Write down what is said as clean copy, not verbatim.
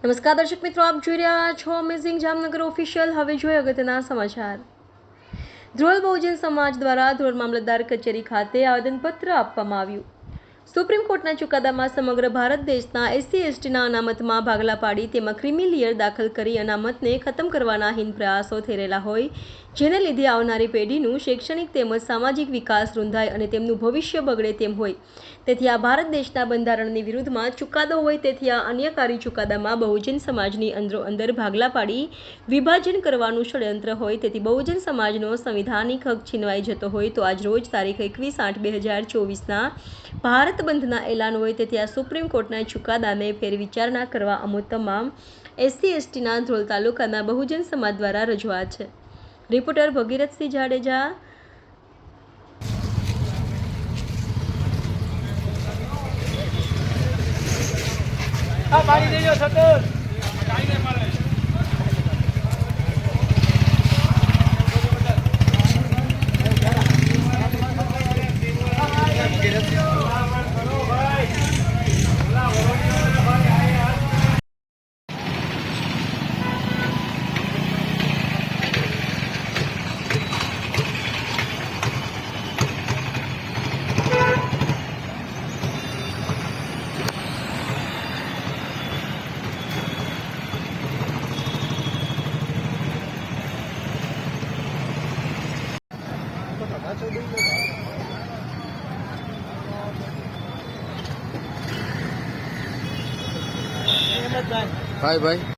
નમસ્કાર દર્શક મિત્રો, આપ જોઈ રહ્યા છો અમેઝિંગ જામનગર ઓફિશિયલ। હવે જોઈએ અગત્યના સમાચાર। ધ્રોલ બહુજન સમાજ દ્વારા ધ્રોલ મામલતદાર કચેરી ખાતે આવેદનપત્ર આપવામાં આવ્યું। સુપ્રીમ કોર્ટના ચુકાદામાં સમગ્ર ભારત દેશના SC/STના અનામતમાં ભાગલા પાડી તેમાં ક્રિમિલિયર દાખલ કરી અનામતને ખતમ કરવાના હીન પ્રયાસો થઈ રહેલા હોય, જેને લીધે આવનારી પેઢીનું શૈક્ષણિક તેમજ સામાજિક વિકાસ રૂંધાય અને તેમનું ભવિષ્ય બગડે તેમ હોય, તેથી આ ભારત દેશના બંધારણની વિરુદ્ધમાં ચુકાદો હોય। તેથી આ અન્યકારી ચુકાદામાં બહુજન સમાજની અંદરોઅંદર ભાગલા પાડી વિભાજન કરવાનું ષડયંત્ર હોય, તેથી બહુજન સમાજનો સંવિધાનિક હક છીનવાઈ જતો હોય તો આજ રોજ તારીખ 21/8/2024ના ભારત બંધના એલાન હોય, તેથી આ સુપ્રીમ કોર્ટના ચુકાદાને ફેરવિચારણા કરવા અમો તમામ SC/STના ધ્રોલ તાલુકાના બહુજન સમાજ દ્વારા રજૂઆત છે। રિપોર્ટર ભગીરથસિંહ જાડેજા। ભાઈ